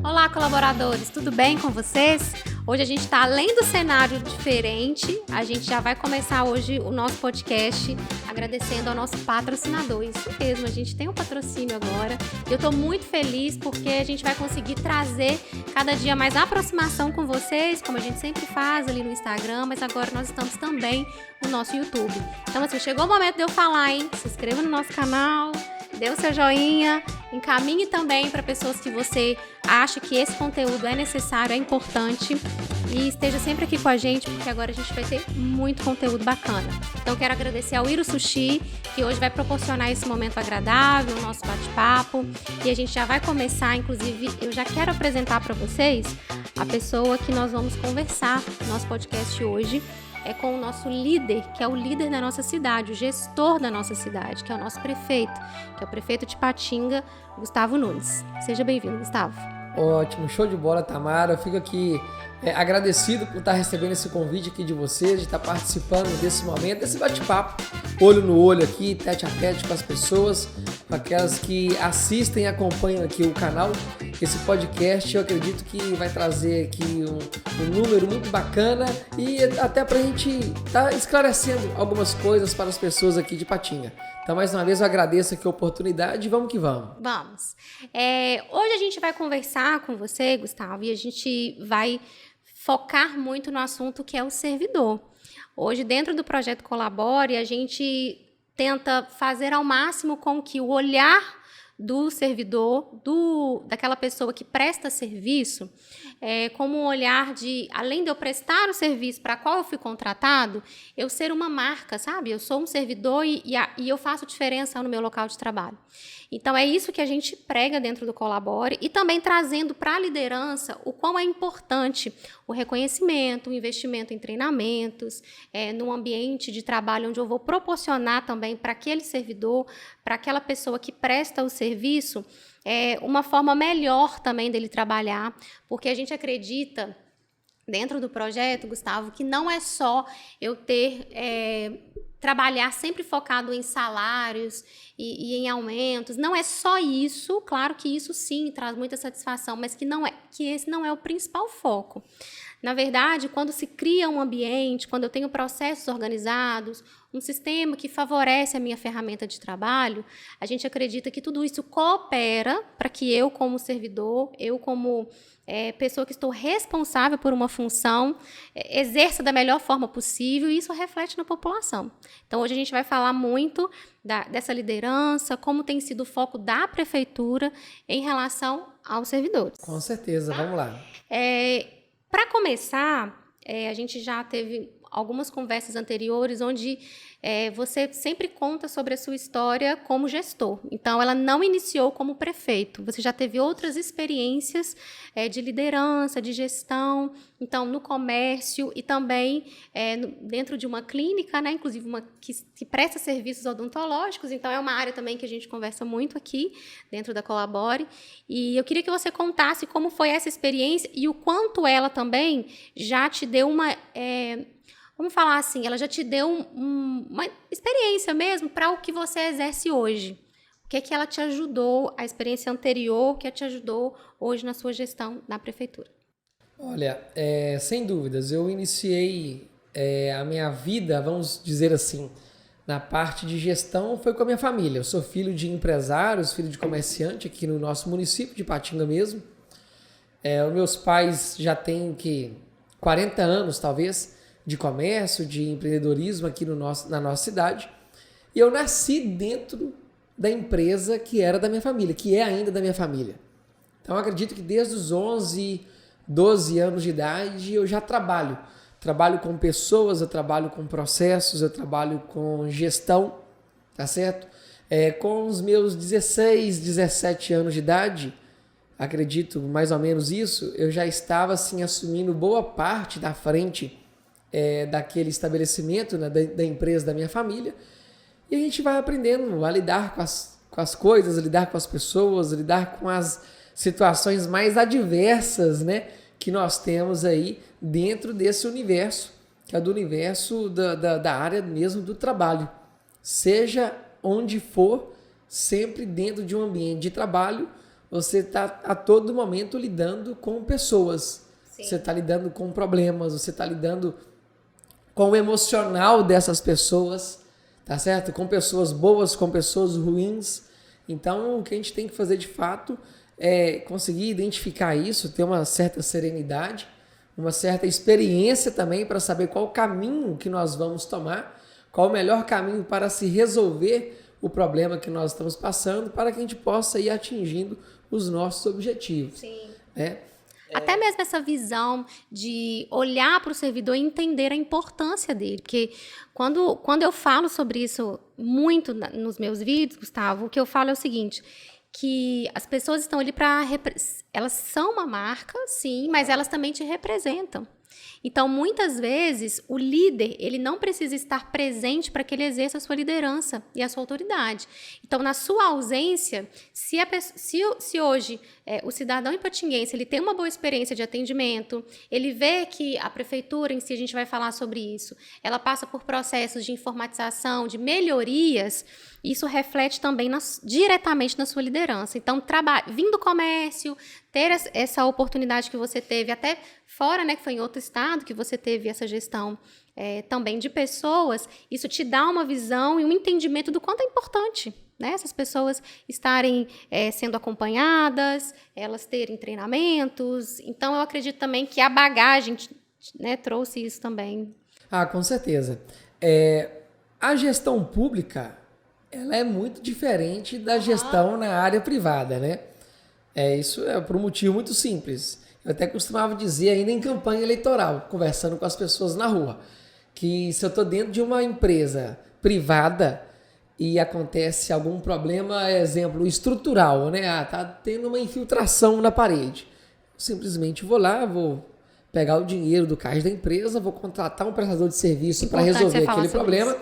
Olá, colaboradores, tudo bem com vocês? Hoje a gente está além do cenário diferente, a gente já vai começar hoje o nosso podcast agradecendo ao nosso patrocinador. Isso mesmo, a gente tem um patrocínio agora e eu estou muito feliz porque a gente vai conseguir trazer cada dia mais aproximação com vocês, como a gente sempre faz ali no Instagram, mas agora nós estamos também no nosso YouTube. Então, assim, chegou o momento de eu falar, hein? Se inscreva no nosso canal, dê o seu joinha, encaminhe também para pessoas que você acha que esse conteúdo é necessário, é importante e esteja sempre aqui com a gente, porque agora a gente vai ter muito conteúdo bacana. Então quero agradecer ao Iro Sushi, que hoje vai proporcionar esse momento agradável, o nosso bate-papo, e a gente já vai começar, inclusive eu já quero apresentar para vocês a pessoa que nós vamos conversar no nosso podcast hoje. É com o nosso líder, que é o líder da nossa cidade, o gestor da nossa cidade, que é o nosso prefeito, que é o prefeito de Patinga, Gustavo Nunes. Seja bem-vindo, Gustavo. Ótimo, show de bola, Tamara. Eu fico aqui agradecido por estar recebendo esse convite aqui de vocês, de estar participando desse momento, desse bate-papo, olho no olho aqui, tete a tete com as pessoas, com aquelas que assistem e acompanham aqui o canal. Esse podcast eu acredito que vai trazer aqui um número muito bacana e até para a gente estar esclarecendo algumas coisas para as pessoas aqui de Patinga. Então, mais uma vez, eu agradeço aqui a oportunidade e vamos que vamos. Vamos. Hoje a gente vai conversar com você, Gustavo, e a gente vai focar muito no assunto que é o servidor. Hoje, dentro do Projeto Colabore, a gente tenta fazer ao máximo com que o olhar do servidor, daquela pessoa que presta serviço, como um olhar de, além de eu prestar o serviço para qual eu fui contratado, eu ser uma marca, sabe? Eu sou um servidor e eu faço diferença no meu local de trabalho. Então, é isso que a gente prega dentro do Colabore e também trazendo para a liderança o quão é importante o reconhecimento, o investimento em treinamentos, num ambiente de trabalho onde eu vou proporcionar também para aquele servidor, para aquela pessoa que presta o serviço, uma forma melhor também dele trabalhar, porque a gente acredita dentro do projeto, Gustavo, que não é só eu trabalhar sempre focado em salários e em aumentos, não é só isso, claro que isso sim traz muita satisfação, mas que esse não é o principal foco. Na verdade, quando se cria um ambiente, quando eu tenho processos organizados, um sistema que favorece a minha ferramenta de trabalho, a gente acredita que tudo isso coopera para que eu, como servidor, eu como pessoa que estou responsável por uma função, exerça da melhor forma possível e isso reflete na população. Então, hoje a gente vai falar muito dessa liderança, como tem sido o foco da prefeitura em relação aos servidores. Com certeza, vamos lá. Para começar, a gente já teve algumas conversas anteriores onde você sempre conta sobre a sua história como gestor. Então, ela não iniciou como prefeito. Você já teve outras experiências de liderança, de gestão, então, no comércio e também dentro de uma clínica, né? Inclusive uma que presta serviços odontológicos. Então, é uma área também que a gente conversa muito aqui dentro da Colabore. E eu queria que você contasse como foi essa experiência e o quanto ela também já te deu vamos falar assim, ela já te deu uma experiência mesmo para o que você exerce hoje. O que é que ela te ajudou, a experiência anterior, que te ajudou hoje na sua gestão na prefeitura? Olha, sem dúvidas, eu iniciei a minha vida, vamos dizer assim, na parte de gestão, foi com a minha família. Eu sou filho de empresários, filho de comerciante aqui no nosso município de Patinga mesmo. Os meus pais já têm 40 anos, talvez, de comércio, de empreendedorismo aqui na nossa cidade. E eu nasci dentro da empresa que era da minha família, que é ainda da minha família. Então, eu acredito que desde os 11, 12 anos de idade eu já trabalho. Trabalho com pessoas, eu trabalho com processos, eu trabalho com gestão, tá certo? Com os meus 16, 17 anos de idade, acredito mais ou menos isso, eu já estava assim, assumindo boa parte da frente daquele estabelecimento, né, da empresa da minha família, e a gente vai aprendendo a lidar com as coisas, a lidar com as pessoas, a lidar com as situações mais adversas, né, que nós temos aí dentro desse universo, que é do universo da área mesmo do trabalho. Seja onde for, sempre dentro de um ambiente de trabalho, você está a todo momento lidando com pessoas. Sim. Você está lidando com problemas, você está lidando com o emocional dessas pessoas, tá certo? Com pessoas boas, com pessoas ruins. Então, o que a gente tem que fazer de fato é conseguir identificar isso, ter uma certa serenidade, uma certa experiência também para saber qual o caminho que nós vamos tomar, qual o melhor caminho para se resolver o problema que nós estamos passando, para que a gente possa ir atingindo os nossos objetivos. Sim. Né? Até mesmo essa visão de olhar para o servidor e entender a importância dele. Porque quando eu falo sobre isso muito nos meus vídeos, Gustavo, o que eu falo é o seguinte, que as pessoas estão ali para... Elas são uma marca, sim, mas elas também te representam. Então, muitas vezes, o líder, ele não precisa estar presente para que ele exerça a sua liderança e a sua autoridade. Então, na sua ausência, se hoje o cidadão ipatinguense ele tem uma boa experiência de atendimento, ele vê que a prefeitura em si, a gente vai falar sobre isso, ela passa por processos de informatização, de melhorias, isso reflete também diretamente na sua liderança. Então, vindo do comércio, ter essa oportunidade que você teve, até fora, né, que foi em outro estado, que você teve essa gestão também de pessoas, isso te dá uma visão e um entendimento do quanto é importante, né, essas pessoas estarem sendo acompanhadas, elas terem treinamentos. Então, eu acredito também que a bagagem, né, trouxe isso também. Ah, com certeza. A gestão pública, ela é muito diferente da gestão na área privada, né? Isso é por um motivo muito simples. Eu até costumava dizer ainda em campanha eleitoral, conversando com as pessoas na rua, que se eu estou dentro de uma empresa privada e acontece algum problema, exemplo, estrutural, né? Tá tendo uma infiltração na parede. Eu simplesmente vou lá, vou pegar o dinheiro do caixa da empresa, vou contratar um prestador de serviço para resolver aquele problema.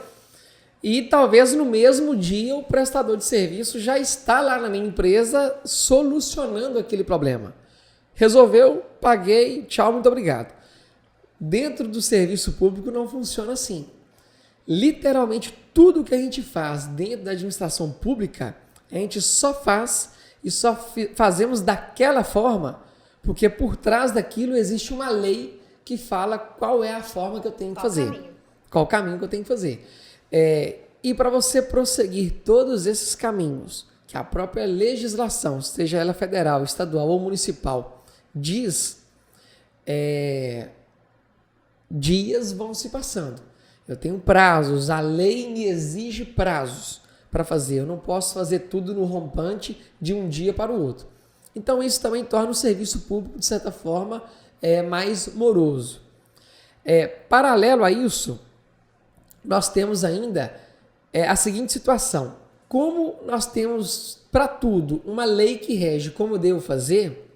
E talvez no mesmo dia o prestador de serviço já está lá na minha empresa solucionando aquele problema. Resolveu, paguei, tchau, muito obrigado. Dentro do serviço público não funciona assim. Literalmente tudo que a gente faz dentro da administração pública, a gente só faz e só fazemos daquela forma porque por trás daquilo existe uma lei que fala qual é a forma que eu tenho que fazer. Qual o caminho que eu tenho que fazer. E para você prosseguir todos esses caminhos, que a própria legislação, seja ela federal, estadual ou municipal, diz, dias vão se passando. Eu tenho prazos, a lei me exige prazos para fazer. Eu não posso fazer tudo no rompante de um dia para o outro. Então isso também torna o serviço público, de certa forma, mais moroso. Paralelo a isso, nós temos ainda a seguinte situação. Como nós temos para tudo uma lei que rege como eu devo fazer,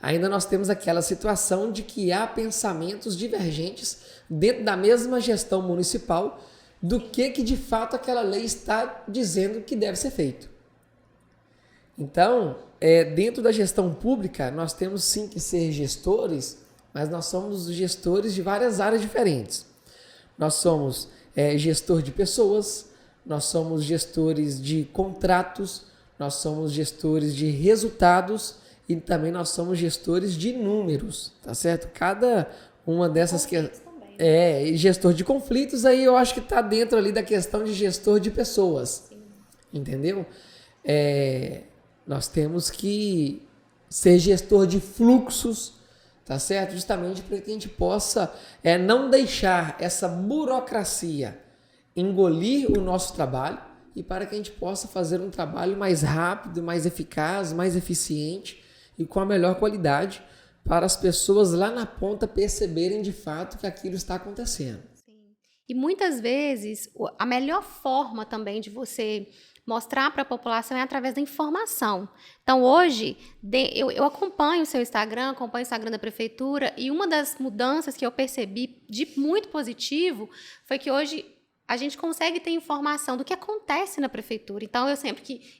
ainda nós temos aquela situação de que há pensamentos divergentes dentro da mesma gestão municipal do que de fato aquela lei está dizendo que deve ser feito. Então, dentro da gestão pública, nós temos sim que ser gestores, mas nós somos gestores de várias áreas diferentes. Nós somos gestor de pessoas, nós somos gestores de contratos, nós somos gestores de resultados e também nós somos gestores de números, tá certo? Cada uma dessas que gestor de conflitos, aí eu acho que está dentro ali da questão de gestor de pessoas, sim. Entendeu? Nós temos que ser gestor de fluxos, tá certo? Justamente para que a gente possa não deixar essa burocracia engolir o nosso trabalho e para que a gente possa fazer um trabalho mais rápido, mais eficaz, mais eficiente e com a melhor qualidade para as pessoas lá na ponta perceberem de fato que aquilo está acontecendo. Sim. E muitas vezes a melhor forma também de você mostrar para a população é através da informação. Então, hoje, eu acompanho o seu Instagram, acompanho o Instagram da Prefeitura, e uma das mudanças que eu percebi de muito positivo foi que hoje a gente consegue ter informação do que acontece na prefeitura. Então,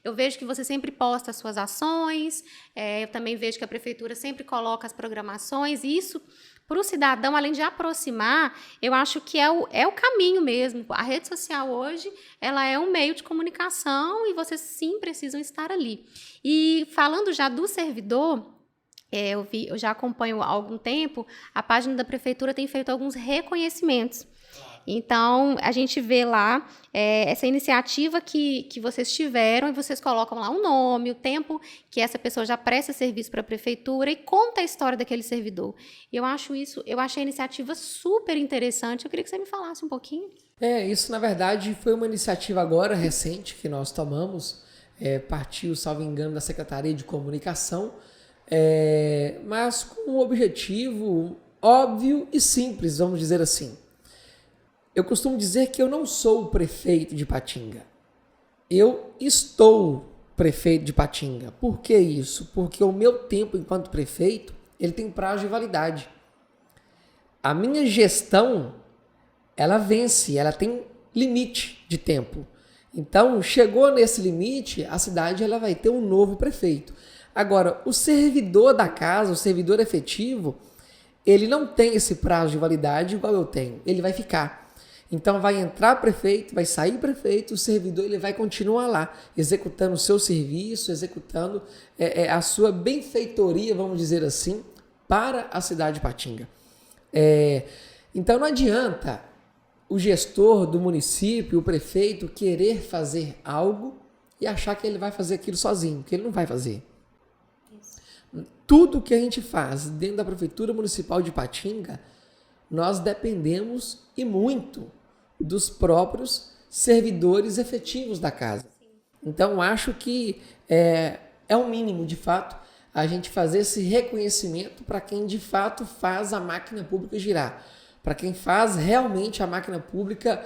eu vejo que você sempre posta as suas ações, eu também vejo que a prefeitura sempre coloca as programações, e isso, para o cidadão, além de aproximar, eu acho que é o caminho mesmo. A rede social hoje, ela é um meio de comunicação e vocês sim precisam estar ali. E falando já do servidor, eu já acompanho há algum tempo, a página da prefeitura tem feito alguns reconhecimentos. Então, a gente vê lá essa iniciativa que vocês tiveram, e vocês colocam lá o nome, o tempo que essa pessoa já presta serviço para a prefeitura e conta a história daquele servidor. Eu achei a iniciativa super interessante. Eu queria que você me falasse um pouquinho. Isso na verdade foi uma iniciativa agora recente que nós tomamos, partiu, salvo engano, da Secretaria de Comunicação, mas com um objetivo óbvio e simples, vamos dizer assim. Eu costumo dizer que eu não sou o prefeito de Ipatinga. Eu estou prefeito de Ipatinga. Por que isso? Porque o meu tempo enquanto prefeito, ele tem prazo de validade. A minha gestão, ela vence, ela tem limite de tempo. Então, chegou nesse limite, a cidade ela vai ter um novo prefeito. Agora, o servidor da casa, o servidor efetivo, ele não tem esse prazo de validade igual eu tenho. Ele vai ficar. Então vai entrar prefeito, vai sair prefeito, o servidor ele vai continuar lá, executando o seu serviço, executando a sua benfeitoria, vamos dizer assim, para a cidade de Ipatinga. Então não adianta o gestor do município, o prefeito, querer fazer algo e achar que ele vai fazer aquilo sozinho, que ele não vai fazer. Isso. Tudo que a gente faz dentro da Prefeitura Municipal de Ipatinga, nós dependemos e muito dos próprios servidores efetivos da casa. Então, acho que é o mínimo, de fato, a gente fazer esse reconhecimento para quem, de fato, faz a máquina pública girar. Para quem faz realmente a máquina pública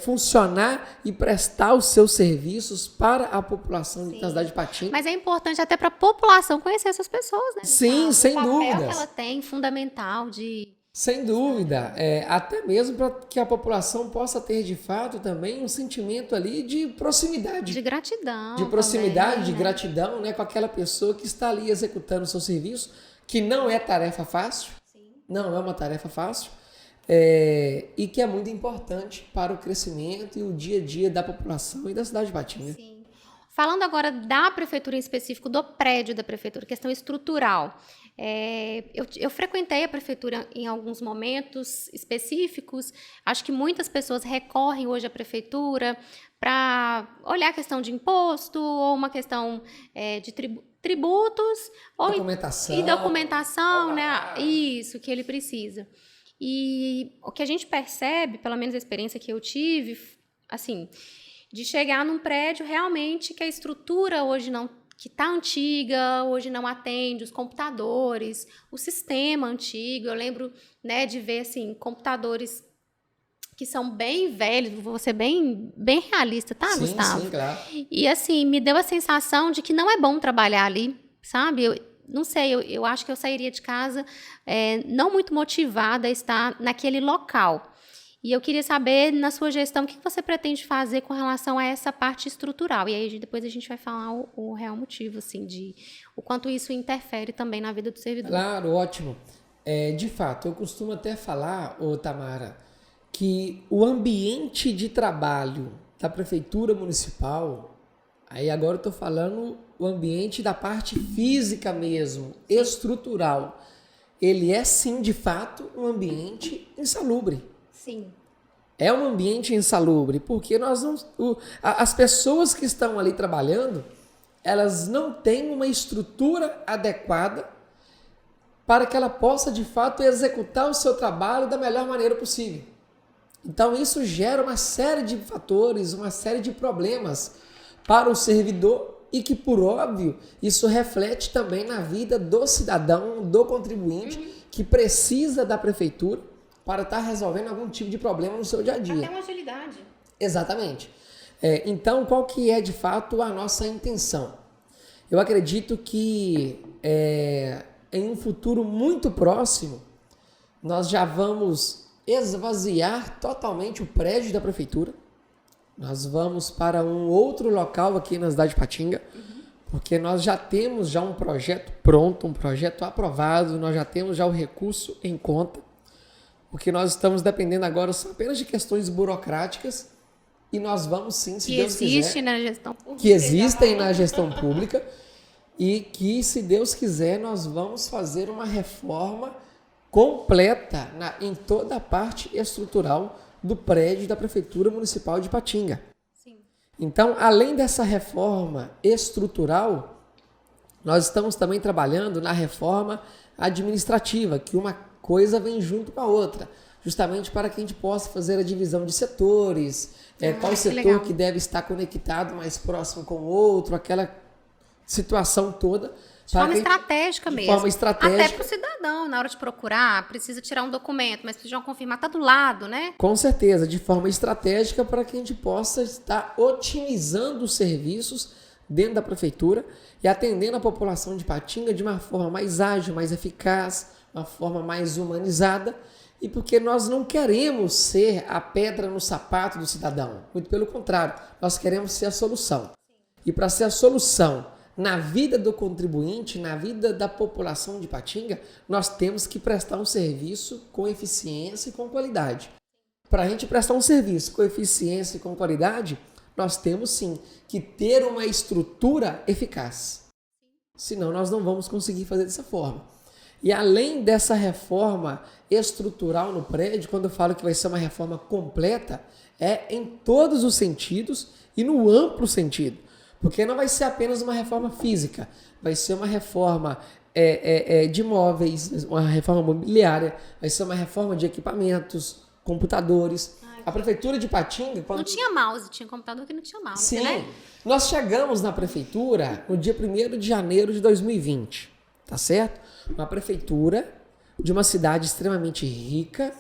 funcionar e prestar os seus serviços para a população da cidade de Ipatinga. Mas é importante até para a população conhecer essas pessoas, né? Sim, sem dúvidas. O papel que ela tem, fundamental de... Sem dúvida, até mesmo para que a população possa ter de fato também um sentimento ali de proximidade. De gratidão. De proximidade, também, de gratidão, né, com aquela pessoa que está ali executando o seu serviço, que não é tarefa fácil, sim, não é uma tarefa fácil, e que é muito importante para o crescimento e o dia a dia da população e da cidade de Ipatinga. Sim. Falando agora da prefeitura em específico, do prédio da prefeitura, questão estrutural. Eu frequentei a prefeitura em alguns momentos específicos. Acho que muitas pessoas recorrem hoje à prefeitura para olhar a questão de imposto ou uma questão de tributos documentação. E documentação, né? Isso que ele precisa. E o que a gente percebe, pelo menos a experiência que eu tive, assim, de chegar num prédio realmente que a estrutura hoje que está antiga, hoje não atende os computadores, o sistema antigo. Eu lembro, né, de ver assim, computadores que são bem velhos, vou ser bem realista, tá, sim, Gustavo? Sim, claro. E assim, me deu a sensação de que não é bom trabalhar ali, sabe? Eu não sei, eu acho que eu sairia de casa não muito motivada a estar naquele local. E eu queria saber, na sua gestão, o que você pretende fazer com relação a essa parte estrutural? E aí depois a gente vai falar o real motivo, assim, de o quanto isso interfere também na vida do servidor. Claro, ótimo. De fato, eu costumo até falar, Tamara, que o ambiente de trabalho da Prefeitura Municipal, aí agora eu estou falando o ambiente da parte física mesmo, estrutural, ele é sim, de fato, um ambiente insalubre. Sim. É um ambiente insalubre, porque as pessoas que estão ali trabalhando, elas não têm uma estrutura adequada para que ela possa, de fato, executar o seu trabalho da melhor maneira possível. Então, isso gera uma série de fatores, uma série de problemas para o servidor e que, por óbvio, isso reflete também na vida do cidadão, do contribuinte, que precisa da prefeitura para estar resolvendo algum tipo de problema no seu dia a dia. Até uma agilidade. Exatamente. Então, qual que é, de fato, a nossa intenção? Eu acredito que em um futuro muito próximo, nós já vamos esvaziar totalmente o prédio da prefeitura. Nós vamos para um outro local aqui na cidade de Patinga, porque nós já temos um projeto pronto, um projeto aprovado, nós já temos já o recurso em conta, porque nós estamos dependendo agora só apenas de questões burocráticas e nós vamos sim, se Deus quiser, na gestão pública, que existem na gestão pública e que, se Deus quiser, nós vamos fazer uma reforma completa em toda a parte estrutural do prédio da Prefeitura Municipal de Patinga. Sim. Então, além dessa reforma estrutural, nós estamos também trabalhando na reforma administrativa, que uma coisa vem junto com a outra, justamente para que a gente possa fazer a divisão de setores, qual setor legal. que deve estar conectado mais próximo com o outro, aquela situação toda. De forma estratégica mesmo. De forma estratégica. Até para o cidadão, na hora de procurar, precisa tirar um documento, mas precisa confirmar, está do lado, né? Com certeza, de forma estratégica para que a gente possa estar otimizando os serviços dentro da prefeitura e atendendo a população de Patinga de uma forma mais ágil, mais eficaz, uma forma mais humanizada, e porque nós não queremos ser a pedra no sapato do cidadão, muito pelo contrário, nós queremos ser a solução. E para ser a solução na vida do contribuinte, na vida da população de Patinga, nós temos que prestar um serviço com eficiência e com qualidade. Para a gente prestar um serviço com eficiência e com qualidade, nós temos sim que ter uma estrutura eficaz. Senão nós não vamos conseguir fazer dessa forma. E além dessa reforma estrutural no prédio, quando eu falo que vai ser uma reforma completa, é em todos os sentidos e no amplo sentido. Porque não vai ser apenas uma reforma física, vai ser uma reforma de imóveis, uma reforma mobiliária, vai ser uma reforma de equipamentos, computadores. A Prefeitura de Patinga... Não tinha mouse, tinha computador que não tinha mouse, sim, né? Nós chegamos na Prefeitura no dia 1º de janeiro de 2020, tá certo? Uma prefeitura de uma cidade extremamente rica,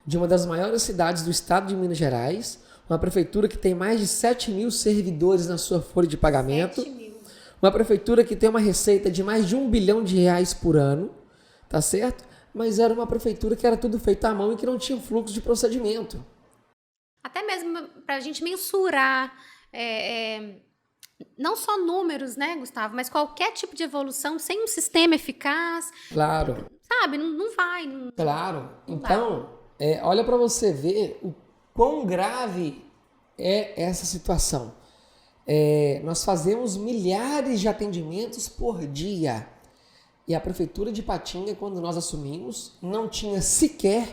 de uma das maiores cidades do estado de Minas Gerais, uma prefeitura que tem mais de 7 mil servidores na sua folha de pagamento. 7 mil. Uma prefeitura que tem uma receita de mais de R$1 bilhão por ano, tá certo? Mas era uma prefeitura que era tudo feito à mão e que não tinha fluxo de procedimento. Até mesmo para a gente mensurar, não só números, né, Gustavo, mas qualquer tipo de evolução sem um sistema eficaz. Claro. Sabe, não vai. Claro. Então, olha para você ver o quão grave é essa situação. Nós fazemos milhares de atendimentos por dia. E a Prefeitura de Patinga, quando nós assumimos, não tinha sequer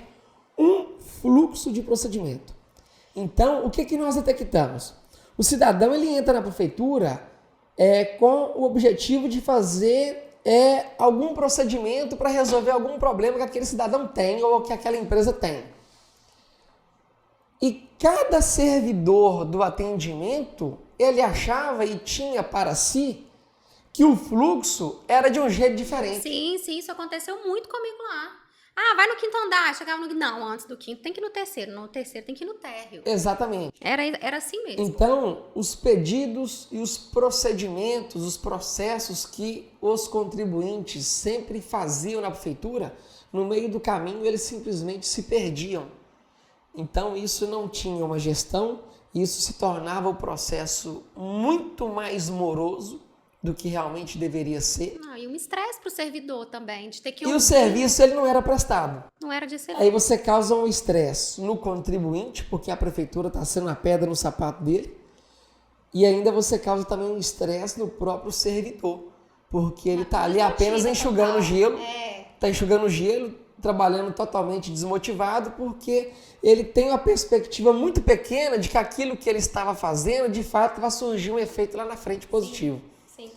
um fluxo de procedimento. Então, o que nós detectamos? O cidadão ele entra na Prefeitura com o objetivo de fazer algum procedimento para resolver algum problema que aquele cidadão tem ou que aquela empresa tem. E cada servidor do atendimento, ele achava e tinha para si que o fluxo era de um jeito diferente. Sim, isso aconteceu muito comigo lá. Vai no quinto andar, chegava no... Não, antes do quinto tem que ir no terceiro tem que ir no térreo. Exatamente. Era assim mesmo. Então, os pedidos e os procedimentos, os processos que os contribuintes sempre faziam na prefeitura, no meio do caminho eles simplesmente se perdiam. Então, isso não tinha uma gestão, isso se tornava o processo muito mais moroso do que realmente deveria ser. E um estresse para o servidor também, de ter que... E o serviço ele não era prestado. Não era de excelência. Aí você causa um estresse no contribuinte, porque a prefeitura está sendo a pedra no sapato dele, e ainda você causa também um estresse no próprio servidor, porque ele está ali apenas enxugando gelo, está enxugando gelo, trabalhando totalmente desmotivado, porque ele tem uma perspectiva muito pequena de que aquilo que ele estava fazendo, de fato, vai surgir um efeito lá na frente positivo. Sim.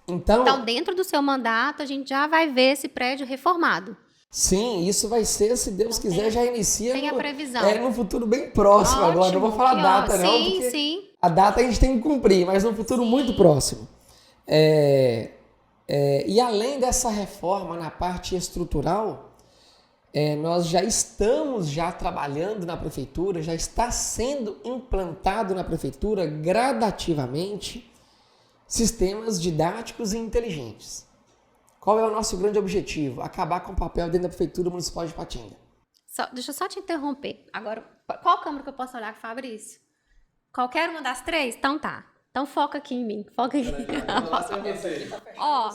Então, dentro do seu mandato, a gente já vai ver esse prédio reformado. Sim, isso vai ser, se Deus quiser, já inicia tem a previsão. Num futuro bem próximo. Ótimo, agora. Não vou falar data, não, porque sim. A data a gente tem que cumprir, mas num futuro muito próximo. E além dessa reforma na parte estrutural, nós já estamos trabalhando na prefeitura, já está sendo implantado na prefeitura gradativamente sistemas didáticos e inteligentes. Qual é o nosso grande objetivo? Acabar com o papel dentro da Prefeitura Municipal de Patinga. Deixa eu só te interromper. Agora, qual câmera que eu posso olhar com o Fabrício? Qualquer uma das três? Então tá. Então foca aqui em mim. Foca aqui. Ó,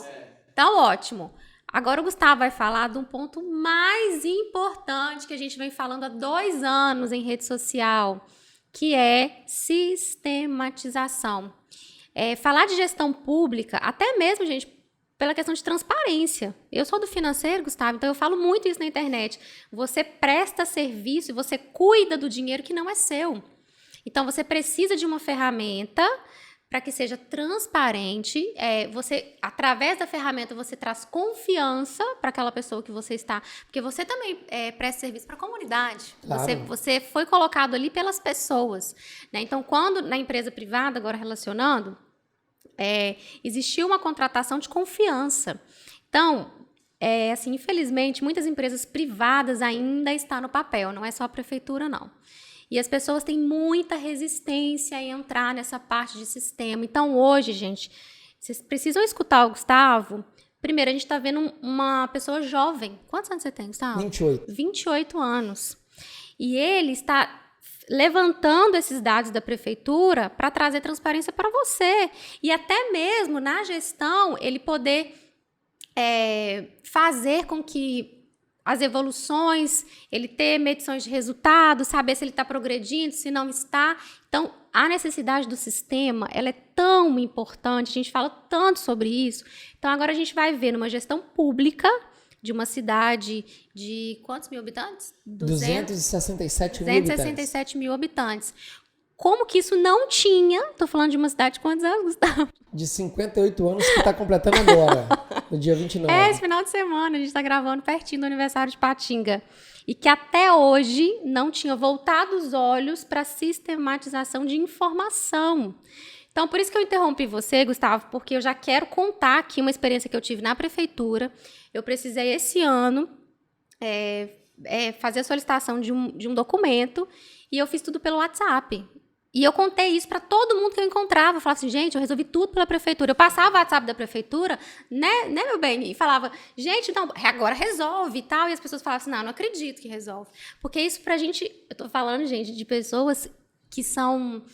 então ótimo. Agora o Gustavo vai falar de um ponto mais importante que a gente vem falando há 2 anos em rede social, que é sistematização. Falar de gestão pública, até mesmo, gente, pela questão de transparência. Eu sou do financeiro, Gustavo, então eu falo muito isso na internet. Você presta serviço e você cuida do dinheiro que não é seu. Então, você precisa de uma ferramenta para que seja transparente. Através da ferramenta, você traz confiança para aquela pessoa que você está. Porque você também presta serviço para a comunidade. Claro. Você foi colocado ali pelas pessoas, né? Então, quando na empresa privada, agora relacionando, existiu uma contratação de confiança. Então, assim, infelizmente, muitas empresas privadas ainda estão no papel, não é só a prefeitura, não. E as pessoas têm muita resistência em entrar nessa parte de sistema. Então, hoje, gente, vocês precisam escutar o Gustavo. Primeiro, a gente está vendo uma pessoa jovem. Quantos anos você tem, Gustavo? 28. 28 anos. E ele está levantando esses dados da prefeitura para trazer transparência para você. E até mesmo na gestão, ele poder fazer com que as evoluções, ele ter medições de resultados, saber se ele está progredindo, se não está. Então, a necessidade do sistema, ela é tão importante, a gente fala tanto sobre isso. Então, agora a gente vai ver numa gestão pública de uma cidade de quantos mil habitantes? 267 mil habitantes. Como que isso não tinha? Tô falando de uma cidade de quantos anos, Gustavo? De 58 anos que está completando agora, no dia 29. Esse final de semana, a gente está gravando pertinho do aniversário de Patinga. E que até hoje não tinha voltado os olhos para a sistematização de informação. Então, por isso que eu interrompi você, Gustavo, porque eu já quero contar aqui uma experiência que eu tive na prefeitura. Eu precisei, esse ano, fazer a solicitação de um documento e eu fiz tudo pelo WhatsApp. E eu contei isso para todo mundo que eu encontrava. Eu falava assim, gente, eu resolvi tudo pela prefeitura. Eu passava o WhatsApp da prefeitura, né, meu bem? E falava, gente, não, agora resolve e tal. E as pessoas falavam assim, não acredito que resolve. Porque isso pra gente, eu tô falando, gente, de pessoas que são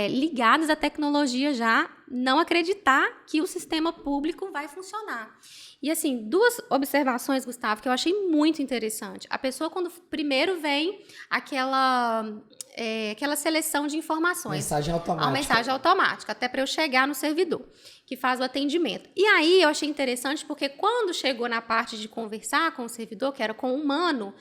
ligadas à tecnologia já, não acreditar que o sistema público vai funcionar. E assim, 2 observações, Gustavo, que eu achei muito interessante. A pessoa, quando primeiro vem aquela seleção de informações. Mensagem automática. Uma mensagem automática, até para eu chegar no servidor, que faz o atendimento. E aí eu achei interessante, porque quando chegou na parte de conversar com o servidor, que era com o humano,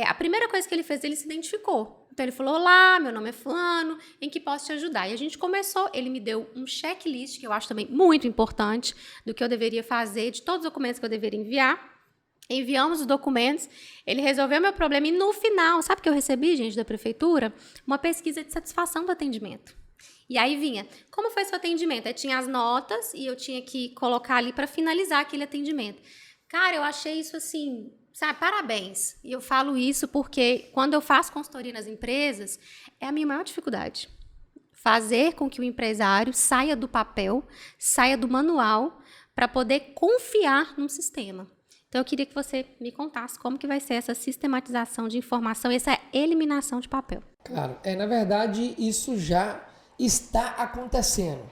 a primeira coisa que ele fez, ele se identificou. Então, ele falou, olá, meu nome é fulano, em que posso te ajudar? E a gente começou, ele me deu um checklist, que eu acho também muito importante, do que eu deveria fazer, de todos os documentos que eu deveria enviar. Enviamos os documentos, ele resolveu meu problema e no final, sabe o que eu recebi, gente, da prefeitura? Uma pesquisa de satisfação do atendimento. E aí vinha, como foi seu atendimento? Aí tinha as notas e eu tinha que colocar ali para finalizar aquele atendimento. Cara, eu achei isso assim, sabe, parabéns. E eu falo isso porque quando eu faço consultoria nas empresas, é a minha maior dificuldade. Fazer com que o empresário saia do papel, saia do manual, para poder confiar num sistema. Então, eu queria que você me contasse como que vai ser essa sistematização de informação, essa eliminação de papel. Claro, na verdade, isso já está acontecendo.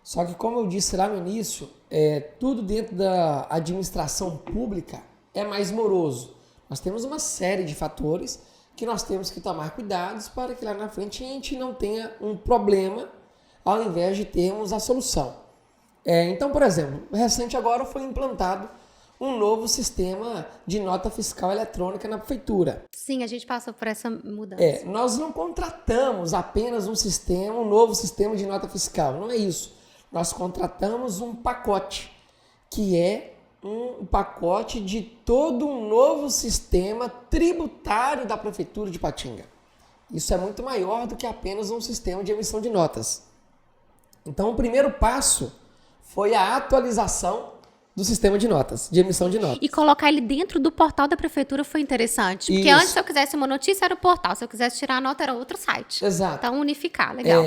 Só que, como eu disse lá no início, tudo dentro da administração pública é mais moroso. Nós temos uma série de fatores que nós temos que tomar cuidados para que lá na frente a gente não tenha um problema ao invés de termos a solução. Então, por exemplo, recente agora foi implantado um novo sistema de nota fiscal eletrônica na prefeitura. Sim, a gente passou por essa mudança. Nós não contratamos apenas um novo sistema de nota fiscal, não é isso. Nós contratamos um pacote, que é um pacote de todo um novo sistema tributário da prefeitura de Patinga. Isso é muito maior do que apenas um sistema de emissão de notas. Então, o primeiro passo foi a atualização do sistema de notas, de emissão de notas. E colocar ele dentro do portal da prefeitura foi interessante. Porque antes, se eu quisesse uma notícia, era o portal. Se eu quisesse tirar a nota, era outro site. Exato. Então, unificar, legal.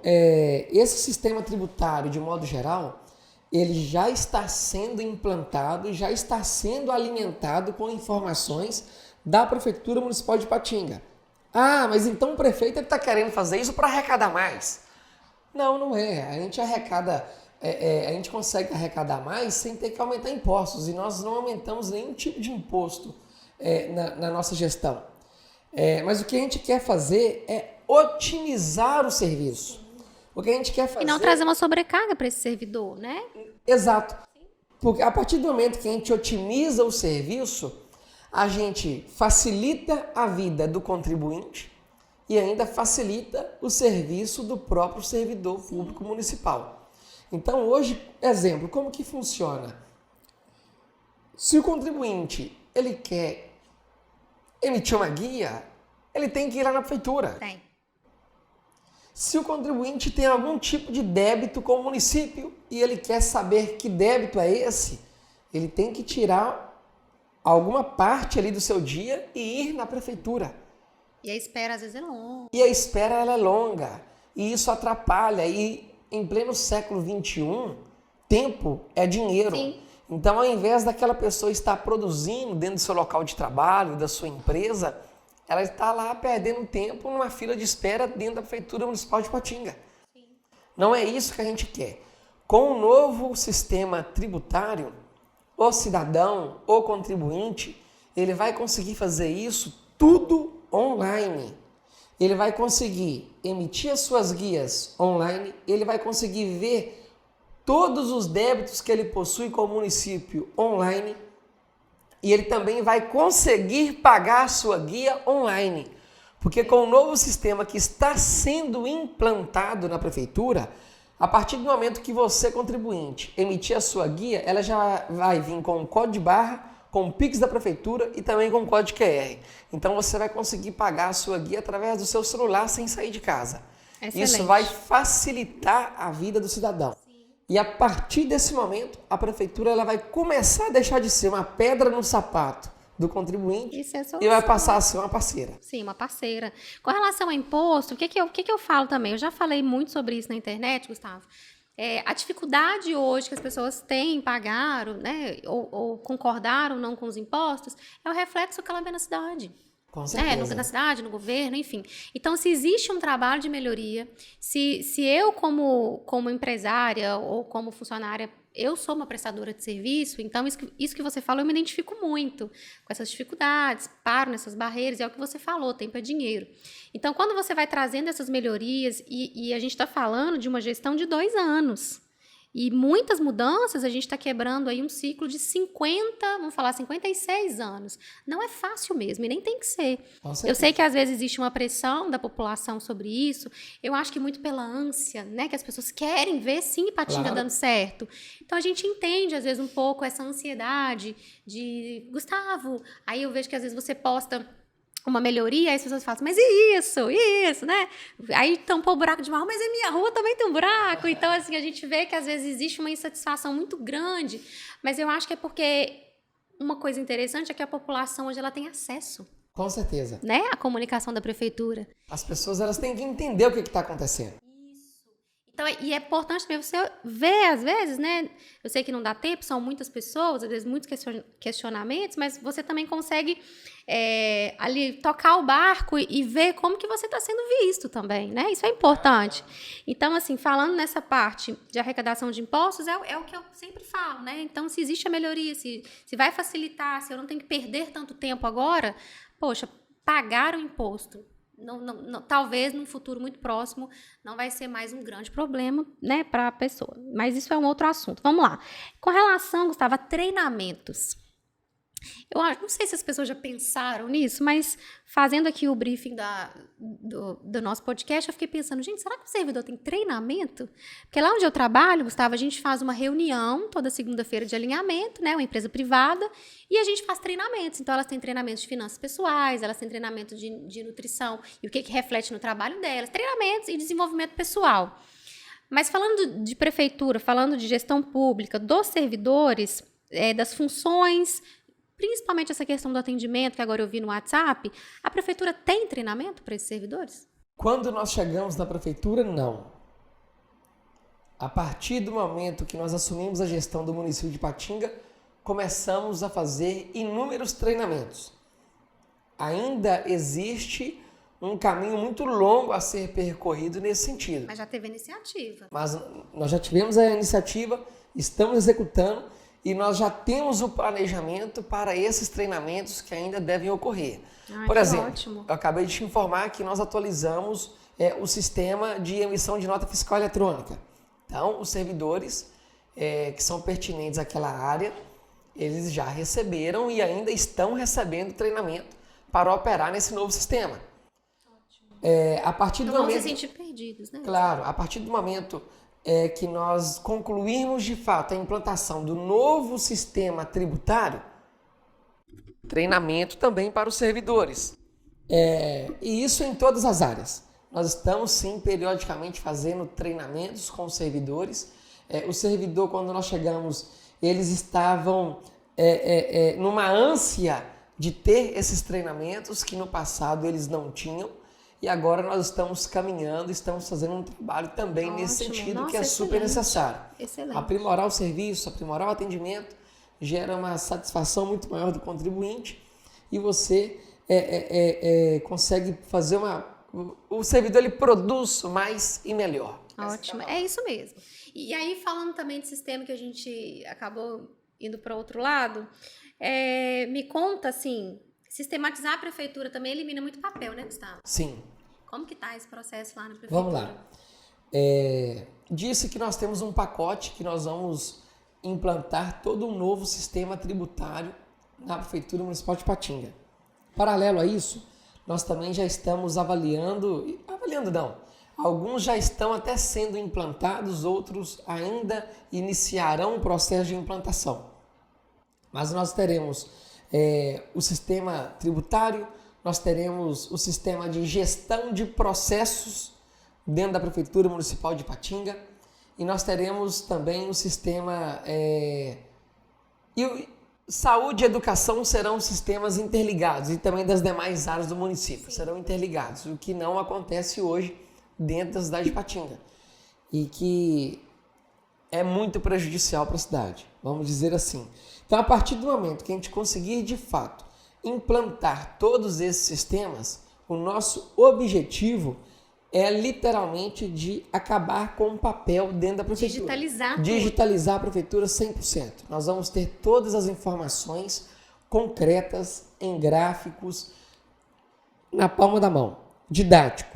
Esse sistema tributário, de modo geral, ele já está sendo implantado, já está sendo alimentado com informações da Prefeitura Municipal de Ipatinga. Ah, mas então o prefeito está querendo fazer isso para arrecadar mais. Não, não é. A gente arrecada, a gente consegue arrecadar mais sem ter que aumentar impostos. E nós não aumentamos nenhum tipo de imposto na nossa gestão. Mas o que a gente quer fazer é otimizar o serviço. O que a gente quer fazer... E não trazer uma sobrecarga para esse servidor, né? Exato. Porque a partir do momento que a gente otimiza o serviço, a gente facilita a vida do contribuinte e ainda facilita o serviço do próprio servidor público municipal. Então hoje, exemplo, como que funciona? Se o contribuinte ele quer emitir uma guia, ele tem que ir lá na prefeitura. Tem. Se o contribuinte tem algum tipo de débito com o município e ele quer saber que débito é esse, ele tem que tirar alguma parte ali do seu dia e ir na prefeitura. E a espera às vezes é longa. E a espera ela é longa. E isso atrapalha. E em pleno século XXI, tempo é dinheiro. Sim. Então, ao invés daquela pessoa estar produzindo dentro do seu local de trabalho, da sua empresa, ela está lá perdendo tempo numa fila de espera dentro da Prefeitura Municipal de Ipatinga. Sim. Não é isso que a gente quer. Com o novo sistema tributário, o cidadão, o contribuinte, ele vai conseguir fazer isso tudo online. Ele vai conseguir emitir as suas guias online, ele vai conseguir ver todos os débitos que ele possui com o município online e ele também vai conseguir pagar a sua guia online. Porque com o novo sistema que está sendo implantado na prefeitura, a partir do momento que você, contribuinte, emitir a sua guia, ela já vai vir com o código de barra, com o Pix da prefeitura e também com o código QR. Então você vai conseguir pagar a sua guia através do seu celular sem sair de casa. Excelente. Isso vai facilitar a vida do cidadão. Sim. E a partir desse momento, a prefeitura ela vai começar a deixar de ser uma pedra no sapato do contribuinte e vai passar a ser uma parceira. Sim, uma parceira. Com relação ao imposto, o que eu falo também? Eu já falei muito sobre isso na internet, Gustavo. A dificuldade hoje que as pessoas têm em pagar, né, ou concordar ou não com os impostos, é o reflexo que ela vê na cidade. Com certeza. Na cidade, no governo, enfim. Então, se existe um trabalho de melhoria, se eu, como empresária ou como funcionária, eu sou uma prestadora de serviço, então isso que você falou, eu me identifico muito com essas dificuldades, paro nessas barreiras, é o que você falou, tempo é dinheiro. Então, quando você vai trazendo essas melhorias, e a gente está falando de uma gestão de 2 anos, e muitas mudanças, a gente está quebrando aí um ciclo de 56 anos. Não é fácil mesmo, e nem tem que ser. Eu sei que às vezes existe uma pressão da população sobre isso, eu acho que muito pela ânsia, né, que as pessoas querem ver sim Ipatinga dando certo. Então a gente entende às vezes um pouco essa ansiedade de, Gustavo, aí eu vejo que às vezes você posta uma melhoria, aí as pessoas falam, mas isso, né? Aí tampou o buraco de marrom, mas a minha rua também tem um buraco. Então, assim, a gente vê que às vezes existe uma insatisfação muito grande, mas eu acho que é porque uma coisa interessante é que a população hoje ela tem acesso. Com certeza. Né? A comunicação da prefeitura. As pessoas elas têm que entender o que está acontecendo. Então, e é importante também você ver, às vezes, né? Eu sei que não dá tempo, são muitas pessoas, às vezes muitos questionamentos, mas você também consegue ali tocar o barco e ver como que você está sendo visto também, né? Isso é importante. Então, assim, falando nessa parte de arrecadação de impostos, é o que eu sempre falo, né? Então, se existe a melhoria, se vai facilitar, se eu não tenho que perder tanto tempo agora, poxa, pagar o imposto. Não, talvez num futuro muito próximo não vai ser mais um grande problema, né, para a pessoa. Mas isso é um outro assunto. Vamos lá. Com relação, Gustavo, a treinamentos. Eu não sei se as pessoas já pensaram nisso, mas fazendo aqui o briefing do nosso podcast, eu fiquei pensando, gente, será que o servidor tem treinamento? Porque lá onde eu trabalho, Gustavo, a gente faz uma reunião toda segunda-feira de alinhamento, né, uma empresa privada, e a gente faz treinamentos. Então, elas têm treinamentos de finanças pessoais, elas têm treinamento de nutrição, e o que reflete no trabalho delas, treinamentos e desenvolvimento pessoal. Mas falando de prefeitura, falando de gestão pública, dos servidores, das funções, principalmente essa questão do atendimento, que agora eu vi no WhatsApp, a prefeitura tem treinamento para esses servidores? Quando nós chegamos na prefeitura, não. A partir do momento que nós assumimos a gestão do município de Ipatinga, começamos a fazer inúmeros treinamentos. ainda existe um caminho muito longo a ser percorrido nesse sentido. Mas já teve iniciativa. Mas nós já tivemos a iniciativa, estamos executando e nós já temos o planejamento para esses treinamentos que ainda devem ocorrer. Por exemplo, ótimo. eu acabei de te informar que nós atualizamos o sistema de emissão de nota fiscal eletrônica. Então, os servidores que são pertinentes àquela área, eles já receberam e ainda estão recebendo treinamento para operar nesse novo sistema. A partir do momento, momento, não se sentir perdidos, né? Claro, a partir do momento que nós concluirmos de fato a implantação do novo sistema tributário, treinamento também para os servidores. E isso em todas as áreas. Nós estamos sim periodicamente fazendo treinamentos com os servidores. O servidor, quando nós chegamos, eles estavam numa ânsia de ter esses treinamentos que no passado eles não tinham. E agora nós estamos caminhando, estamos fazendo um trabalho também nesse sentido. Nossa, que é super necessário. Excelente. Aprimorar o serviço, aprimorar o atendimento, gera uma satisfação muito maior do contribuinte e você consegue fazer o servidor ele produz mais e melhor. Ótimo, é isso mesmo. E aí, falando também de sistema que a gente acabou indo para outro lado, me conta assim... Sistematizar a prefeitura também elimina muito papel, né, Gustavo? Sim. Como que está esse processo lá na prefeitura? Vamos lá. Disse que nós temos um pacote que nós vamos implantar todo um novo sistema tributário na Prefeitura Municipal de Ipatinga. Paralelo a isso, nós também já estamos avaliando não, alguns já estão até sendo implantados, outros ainda iniciarão o processo de implantação. Mas nós teremos o sistema tributário, nós teremos o sistema de gestão de processos dentro da Prefeitura Municipal de Ipatinga e nós teremos também o sistema... saúde e educação serão sistemas interligados e também das demais áreas do município serão interligados, o que não acontece hoje dentro da cidade de Ipatinga e que é muito prejudicial para a cidade, vamos dizer assim. Então, a partir do momento que a gente conseguir, de fato, implantar todos esses sistemas, o nosso objetivo é literalmente de acabar com o papel dentro da prefeitura. Digitalizar a prefeitura 100%. Nós vamos ter todas as informações concretas, em gráficos, na palma da mão, didático.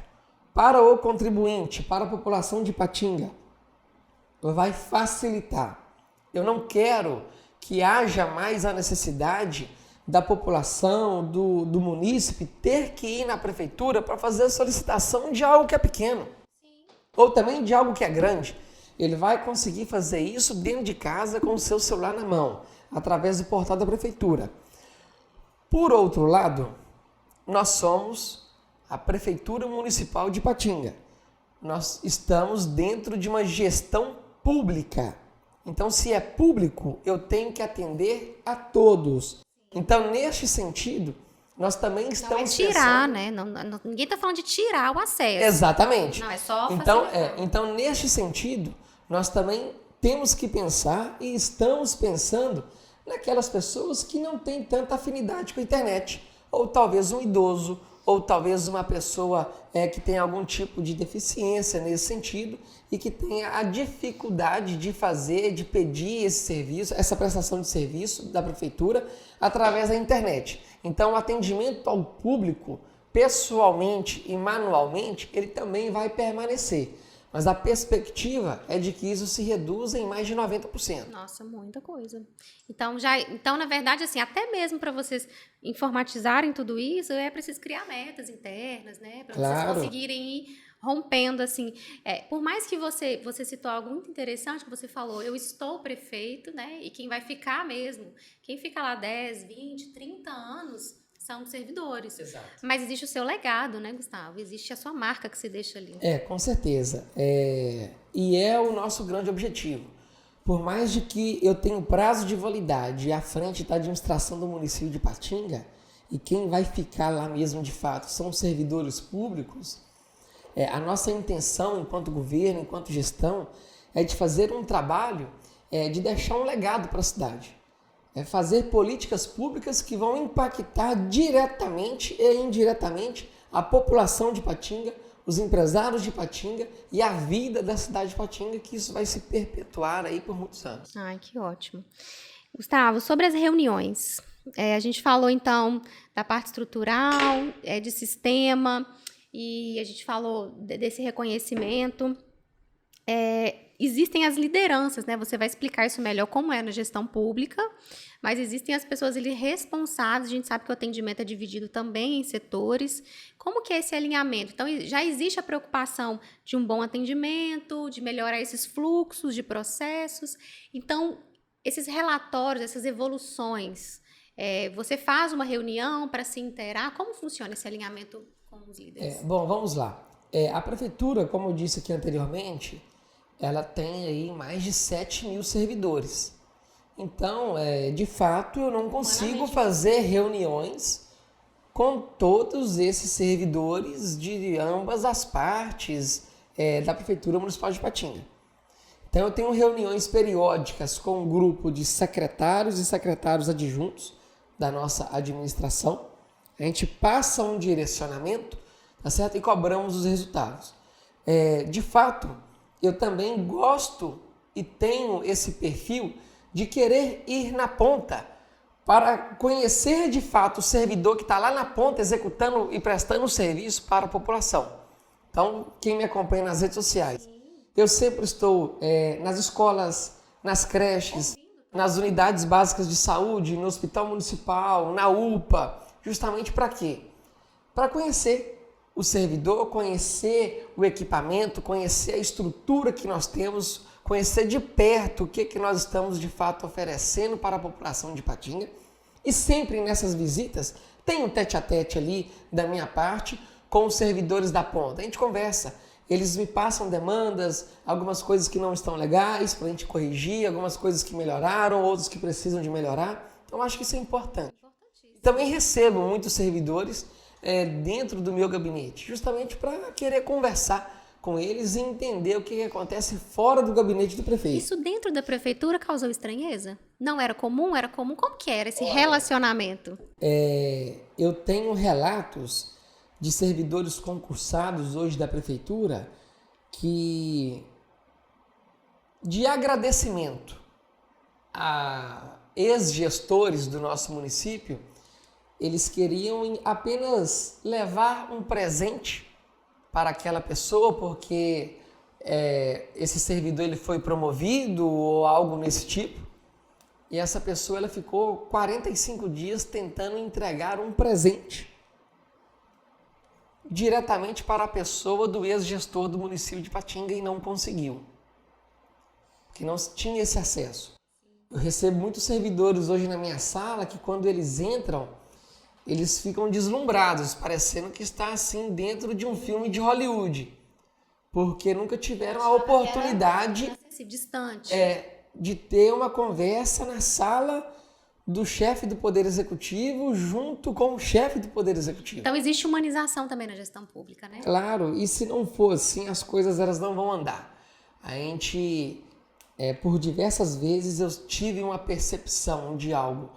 Para o contribuinte, para a população de Ipatinga, vai facilitar. Eu não quero que haja mais a necessidade da população, do munícipe, ter que ir na prefeitura para fazer a solicitação de algo que é pequeno. Sim. Ou também de algo que é grande. Ele vai conseguir fazer isso dentro de casa com o seu celular na mão, através do portal da prefeitura. Por outro lado, nós somos a Prefeitura Municipal de Ipatinga. Nós estamos dentro de uma gestão pública. Então, se é público, eu tenho que atender a todos. Então, neste sentido, nós também estamos tirar, pensando... né? Ninguém está falando de tirar o acesso. Exatamente. Não, é só então, neste sentido, nós também temos que pensar e estamos pensando naquelas pessoas que não têm tanta afinidade com a internet. Ou talvez um idoso, ou talvez uma pessoa que tem algum tipo de deficiência nesse sentido e que tenha a dificuldade de fazer, de pedir esse serviço, essa prestação de serviço da prefeitura através da internet. Então, o atendimento ao público, pessoalmente e manualmente, ele também vai permanecer. Mas a perspectiva é de que isso se reduza em mais de 90%. Nossa, muita coisa. Então, na verdade, assim, até mesmo para vocês informatizarem tudo isso, é preciso criar metas internas, né? Para vocês conseguirem ir rompendo, assim. Por mais que você citou algo muito interessante, que você falou, eu estou prefeito, né? E quem vai ficar mesmo, quem fica lá 10, 20, 30 anos... são servidores. Exato. Mas existe o seu legado, né, Gustavo? Existe a sua marca que você deixa ali. Com certeza. E é o nosso grande objetivo. Por mais de que eu tenha prazo de validade à frente da administração do município de Ipatinga, e quem vai ficar lá mesmo de fato são os servidores públicos, a nossa intenção enquanto governo, enquanto gestão, é de fazer um trabalho de deixar um legado para a cidade. é fazer políticas públicas que vão impactar diretamente e indiretamente a população de Ipatinga, os empresários de Ipatinga e a vida da cidade de Ipatinga, que isso vai se perpetuar aí por muitos anos. Ai, que ótimo. Gustavo, sobre as reuniões, a gente falou então da parte estrutural, de sistema, e a gente falou desse reconhecimento. Existem as lideranças, né? Você vai explicar isso melhor como é na gestão pública, mas existem as pessoas ali responsáveis, a gente sabe que o atendimento é dividido também em setores. Como que é esse alinhamento? Então, já existe a preocupação de um bom atendimento, de melhorar esses fluxos de processos. Então, esses relatórios, essas evoluções, você faz uma reunião para se inteirar? Como funciona esse alinhamento com os líderes? Bom, vamos lá. A prefeitura, como eu disse aqui anteriormente, ela tem aí mais de 7 mil servidores. Então, de fato, eu não consigo fazer reuniões com todos esses servidores de ambas as partes da Prefeitura Municipal de Ipatinga. Então, eu tenho reuniões periódicas com um grupo de secretários e secretários adjuntos da nossa administração. A gente passa um direcionamento, tá certo? E cobramos os resultados. De fato, eu também gosto e tenho esse perfil de querer ir na ponta para conhecer de fato o servidor que está lá na ponta executando e prestando serviço para a população. Então, quem me acompanha nas redes sociais, eu sempre estou nas escolas, nas creches, nas unidades básicas de saúde, no hospital municipal, na UPA, justamente para quê? Para conhecer o servidor, conhecer o equipamento, conhecer a estrutura que nós temos, conhecer de perto o que nós estamos de fato oferecendo para a população de Ipatinga. E sempre nessas visitas tem um tete-a-tete ali da minha parte com os servidores da ponta. A gente conversa, eles me passam demandas, algumas coisas que não estão legais para a gente corrigir, algumas coisas que melhoraram, outras que precisam de melhorar. Então acho que isso é importante. Também recebo muitos servidores dentro do meu gabinete, justamente para querer conversar com eles e entender o que acontece fora do gabinete do prefeito. Isso dentro da prefeitura causou estranheza? Não era comum? Era comum? Como que era esse relacionamento? Eu tenho relatos de servidores concursados hoje da prefeitura que, de agradecimento a ex-gestores do nosso município, eles queriam apenas levar um presente para aquela pessoa porque esse servidor ele foi promovido ou algo nesse tipo. E essa pessoa ela ficou 45 dias tentando entregar um presente diretamente para a pessoa do ex-gestor do município de Ipatinga e não conseguiu. Porque não tinha esse acesso. Eu recebo muitos servidores hoje na minha sala que quando eles entram, eles ficam deslumbrados, parecendo que está assim dentro de um filme de Hollywood, porque nunca tiveram a oportunidade distante. De ter uma conversa na sala do chefe do Poder Executivo junto com o chefe do Poder Executivo. Então existe humanização também na gestão pública, né? Claro, e se não for assim, as coisas elas não vão andar. A gente, por diversas vezes, eu tive uma percepção de algo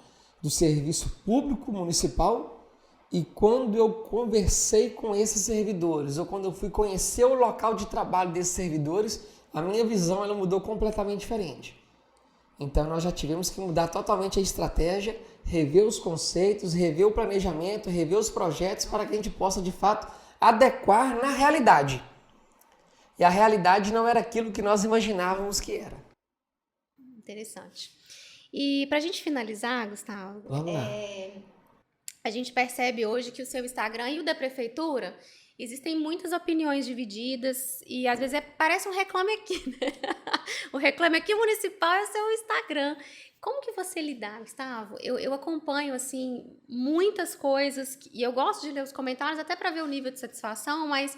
do serviço público municipal e quando eu conversei com esses servidores ou quando eu fui conhecer o local de trabalho desses servidores, a minha visão ela mudou completamente diferente. Então nós já tivemos que mudar totalmente a estratégia, rever os conceitos, rever o planejamento, rever os projetos para que a gente possa de fato adequar na realidade. E a realidade não era aquilo que nós imaginávamos que era. Interessante. E para a gente finalizar, Gustavo, Vamos lá. A gente percebe hoje que o seu Instagram e o da prefeitura existem muitas opiniões divididas e às vezes parece um Reclame Aqui, né? O Reclame Aqui municipal é o seu Instagram. Como que você lidar, Gustavo? Eu acompanho, assim, muitas coisas e eu gosto de ler os comentários até para ver o nível de satisfação, mas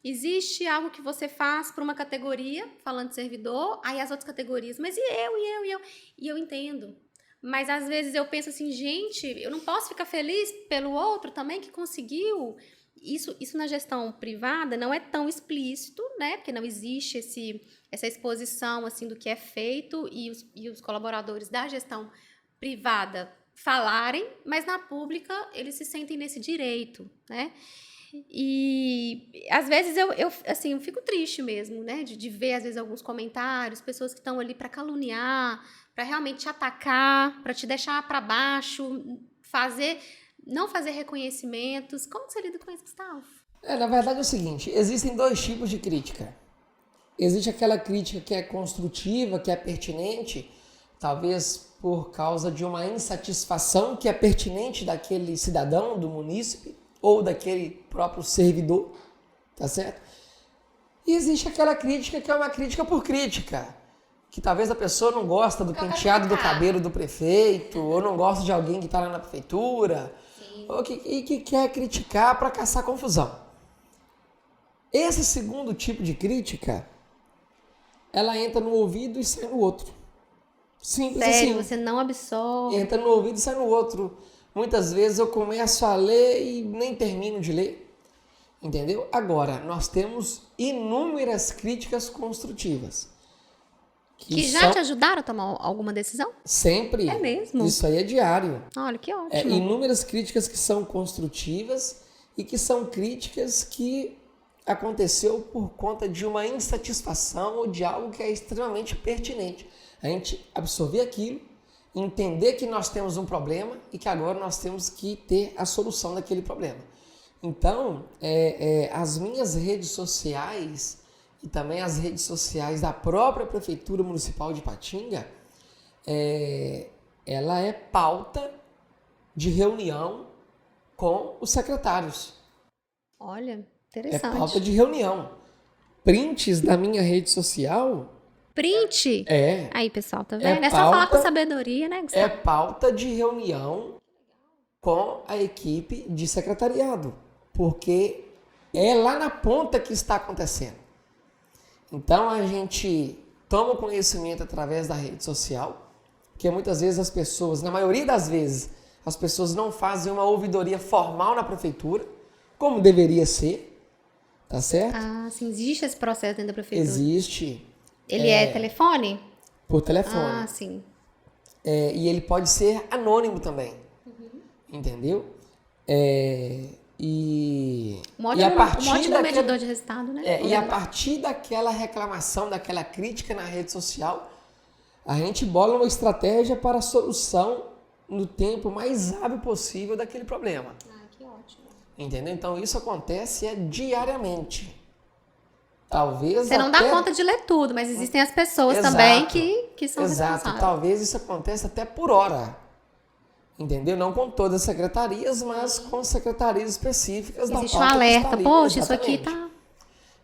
existe algo que você faz para uma categoria, falando de servidor, aí as outras categorias, mas e eu? E eu entendo. Mas às vezes eu penso assim, gente, eu não posso ficar feliz pelo outro também que conseguiu. Isso na gestão privada não é tão explícito, né? Porque não existe essa exposição assim do que é feito e os colaboradores da gestão privada falarem, mas na pública eles se sentem nesse direito, né? E às vezes eu fico triste mesmo, né? De ver, às vezes, alguns comentários, pessoas que estão ali para caluniar, para realmente te atacar, para te deixar para baixo, não fazer reconhecimentos. Como que você lida com isso, Gustavo? Na verdade é o seguinte, existem dois tipos de crítica. Existe aquela crítica que é construtiva, que é pertinente, talvez por causa de uma insatisfação que é pertinente daquele cidadão, do munícipe, ou daquele próprio servidor, tá certo? E existe aquela crítica que é uma crítica por crítica, que talvez a pessoa não gosta do penteado do cabelo do prefeito, ou não gosta de alguém que está lá na prefeitura, ou que quer criticar para caçar confusão. Esse segundo tipo de crítica, ela entra no ouvido e sai no outro. Simples Sério, assim. você não absorve. Entra no ouvido e sai no outro. Muitas vezes eu começo a ler e nem termino de ler. Entendeu? Agora, nós temos inúmeras críticas construtivas. Que já te ajudaram a tomar alguma decisão? Sempre. É mesmo? Isso aí é diário. Olha, que ótimo. Inúmeras críticas que são construtivas e que são críticas que aconteceu por conta de uma insatisfação ou de algo que é extremamente pertinente. A gente absorver aquilo, entender que nós temos um problema e que agora nós temos que ter a solução daquele problema. Então, as minhas redes sociais e também as redes sociais da própria Prefeitura Municipal de Ipatinga, ela é pauta de reunião com os secretários. Olha, É interessante. pauta de reunião. Prints da minha rede social... Print? É. Aí, pessoal, tá vendo? É só falar com sabedoria, né, Gustavo? É pauta de reunião com a equipe de secretariado, porque é lá na ponta que está acontecendo. Então, a gente toma conhecimento através da rede social, porque muitas vezes as pessoas, na maioria das vezes, as pessoas não fazem uma ouvidoria formal na prefeitura, como deveria ser, tá certo? Ah, sim, existe esse processo dentro da prefeitura? Existe. Ele é telefone? Por telefone. Ah, sim. E ele pode ser anônimo também. Entendeu? Um ótimo medidor de resultado, né? E a partir daquela reclamação, daquela crítica na rede social, a gente bola uma estratégia para a solução no tempo mais hábil possível daquele problema. Ah, que ótimo. Entendeu? Então isso acontece diariamente. Talvez você não dá conta de ler tudo, mas existem as pessoas também que são responsáveis. Talvez isso aconteça até por hora. Entendeu? Não com todas as secretarias, mas com secretarias específicas da pauta. Existe um alerta. Poxa, isso aqui Exatamente. tá...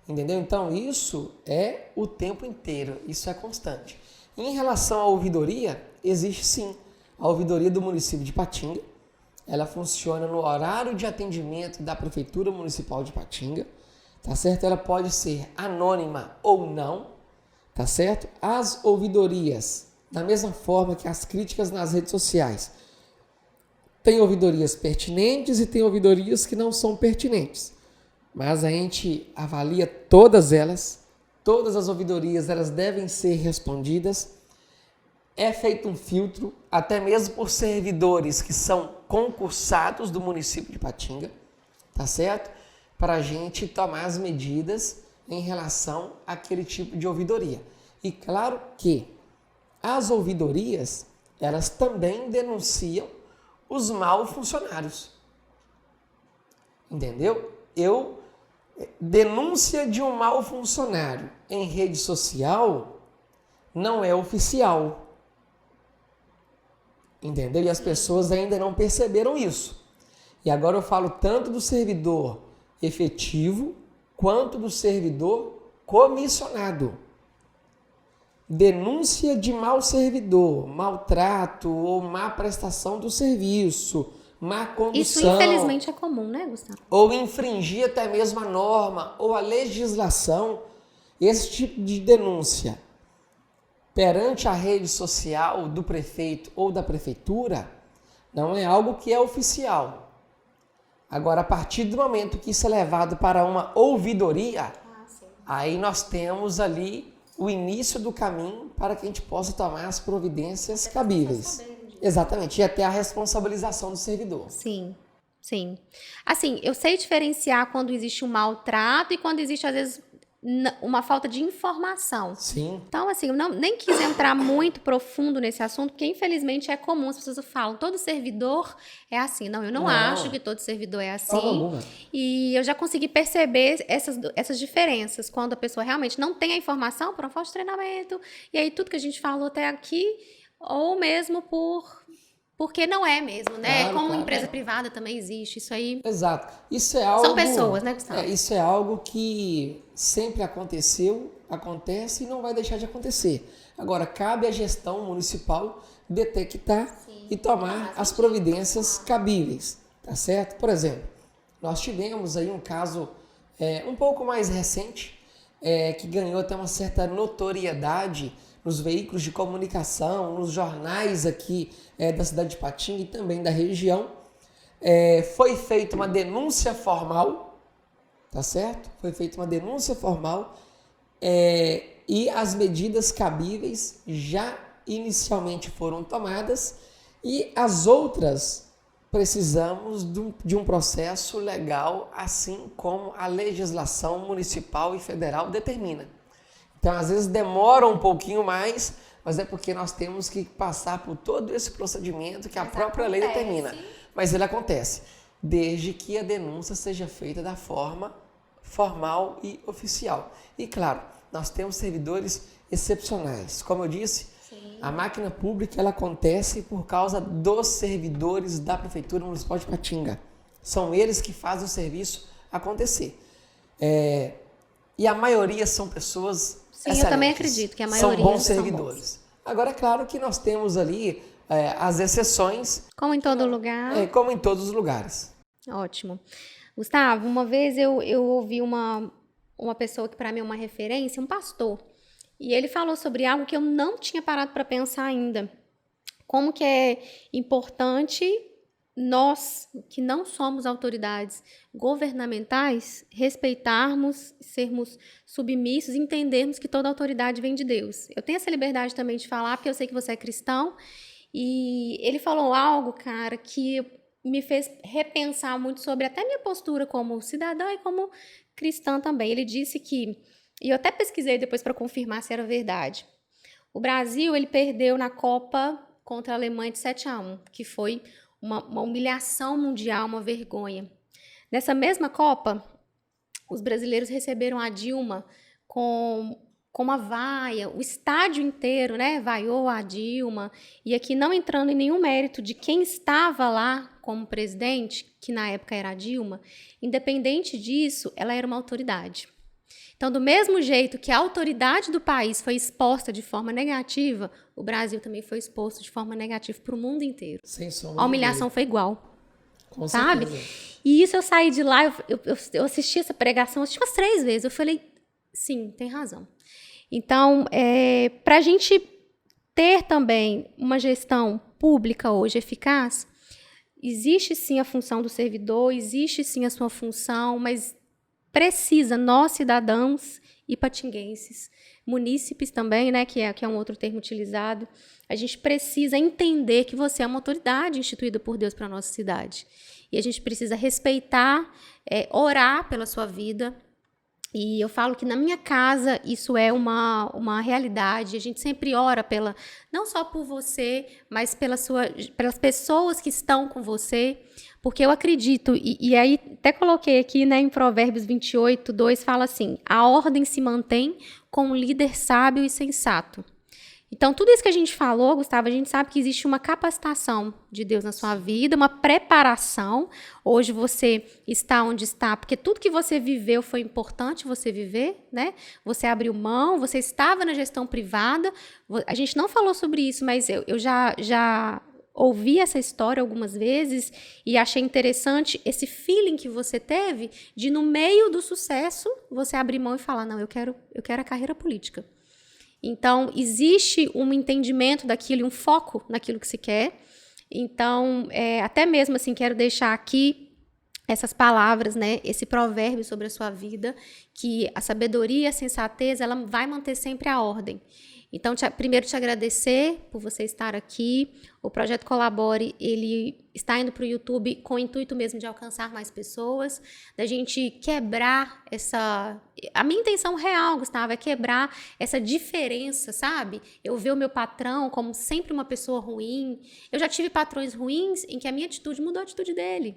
Entendeu? Então isso é o tempo inteiro, isso é constante. Em relação à ouvidoria, existe sim a ouvidoria do município de Ipatinga. Ela funciona no horário de atendimento da Prefeitura Municipal de Ipatinga. Tá certo? Ela pode ser anônima ou não, tá certo? As ouvidorias, da mesma forma que as críticas nas redes sociais, tem ouvidorias pertinentes e tem ouvidorias que não são pertinentes. Mas a gente avalia todas elas, todas as ouvidorias, elas devem ser respondidas. É feito um filtro, até mesmo por servidores que são concursados do município de Ipatinga, tá certo? Para a gente tomar as medidas em relação àquele tipo de ouvidoria. E claro que as ouvidorias, elas também denunciam os maus funcionários. Entendeu? Denúncia de um mau funcionário em rede social não é oficial. Entendeu? E as pessoas ainda não perceberam isso. E agora eu falo tanto do servidor efetivo quanto do servidor comissionado. Denúncia de mau servidor, maltrato ou má prestação do serviço, má condução. Isso infelizmente é comum, né, Gustavo? Ou infringir até mesmo a norma ou a legislação. Esse tipo de denúncia perante a rede social do prefeito ou da prefeitura não é algo que é oficial. Agora, a partir do momento que isso é levado para uma ouvidoria, aí nós temos ali o início do caminho para que a gente possa tomar as providências cabíveis. Exatamente, e até a responsabilização do servidor. Sim, sim. Assim, eu sei diferenciar quando existe um maltrato e quando existe, às vezes, uma falta de informação. Sim. Então, assim, eu nem quis entrar muito profundo nesse assunto, porque infelizmente é comum, as pessoas falam, todo servidor é assim. Não, eu não acho que todo servidor é assim. E eu já consegui perceber essas diferenças, quando a pessoa realmente não tem a informação por uma falta de treinamento, e aí tudo que a gente falou até aqui, ou mesmo porque não é mesmo, né? Claro, Como claro. empresa privada também existe, isso aí... Exato. Isso é algo... São pessoas, né, Gustavo? Isso é algo que sempre aconteceu, acontece e não vai deixar de acontecer. Agora, cabe à gestão municipal detectar e tomar as providências cabíveis, tá certo? Por exemplo, nós tivemos aí um caso um pouco mais recente, que ganhou até uma certa notoriedade nos veículos de comunicação, nos jornais aqui da cidade de Patinga e também da região. Foi feita uma denúncia formal, tá certo? Foi feita uma denúncia formal e as medidas cabíveis já inicialmente foram tomadas e as outras precisamos de um processo legal, assim como a legislação municipal e federal determina. Então, às vezes demora um pouquinho mais, mas é porque nós temos que passar por todo esse procedimento que a própria lei determina. Mas ele acontece, desde que a denúncia seja feita da forma formal e oficial. E claro, nós temos servidores excepcionais. Como eu disse, a máquina pública ela acontece por causa dos servidores da Prefeitura Municipal de Patinga. São eles que fazem o serviço acontecer. E a maioria são pessoas excelentes. Eu também acredito que a maioria são bons servidores. Agora, é claro que nós temos ali as exceções. Como em todo lugar. Como em todos os lugares. Ótimo. Gustavo, uma vez eu ouvi uma pessoa que para mim é uma referência, um pastor, e ele falou sobre algo que eu não tinha parado para pensar ainda. Como que é importante nós, que não somos autoridades governamentais, respeitarmos, sermos submissos, entendermos que toda autoridade vem de Deus. Eu tenho essa liberdade também de falar, porque eu sei que você é cristão, e ele falou algo, cara, que me fez repensar muito sobre até minha postura como cidadã e como cristã também. Ele disse que, e eu até pesquisei depois para confirmar se era verdade, o Brasil ele perdeu na Copa contra a Alemanha de 7-1, que foi uma humilhação mundial, uma vergonha. Nessa mesma Copa, os brasileiros receberam a Dilma com uma vaia, o estádio inteiro, né, vaiou a Dilma, e aqui não entrando em nenhum mérito de quem estava lá como presidente, que na época era a Dilma, independente disso, ela era uma autoridade. Então, do mesmo jeito que a autoridade do país foi exposta de forma negativa, o Brasil também foi exposto de forma negativa para o mundo inteiro. Sem sombra a humilhação foi igual. Com sabe? certeza. E isso eu saí de lá, eu assisti essa pregação, assisti umas 3 vezes. Eu falei, sim, tem razão. Então, para a gente ter também uma gestão pública hoje eficaz, existe sim a função do servidor, existe sim a sua função, mas precisa, nós cidadãos e patinguenses, munícipes também, né, que é um outro termo utilizado, a gente precisa entender que você é uma autoridade instituída por Deus para a nossa cidade. E a gente precisa respeitar, orar pela sua vida. E eu falo que na minha casa isso é uma realidade. A gente sempre ora não só por você, mas pelas pessoas que estão com você. Porque eu acredito, e aí até coloquei aqui, né, em Provérbios 28:2, fala assim, a ordem se mantém com um líder sábio e sensato. Então, tudo isso que a gente falou, Gustavo, a gente sabe que existe uma capacitação de Deus na sua vida, uma preparação. Hoje você está onde está, porque tudo que você viveu foi importante você viver, né? Você abriu mão, você estava na gestão privada. A gente não falou sobre isso, mas eu já ouvi essa história algumas vezes e achei interessante esse feeling que você teve de, no meio do sucesso, você abrir mão e falar, não, eu quero a carreira política. Então, existe um entendimento daquilo, um foco naquilo que se quer. Então, até mesmo assim, quero deixar aqui essas palavras, né, esse provérbio sobre a sua vida, que a sabedoria e a sensatez, ela vai manter sempre a ordem. Então, primeiro te agradecer por você estar aqui. O Projeto Colabore, ele está indo para o YouTube com o intuito mesmo de alcançar mais pessoas, da gente quebrar essa... A minha intenção real, Gustavo, é quebrar essa diferença, sabe? Eu ver o meu patrão como sempre uma pessoa ruim. Eu já tive patrões ruins em que a minha atitude mudou a atitude dele.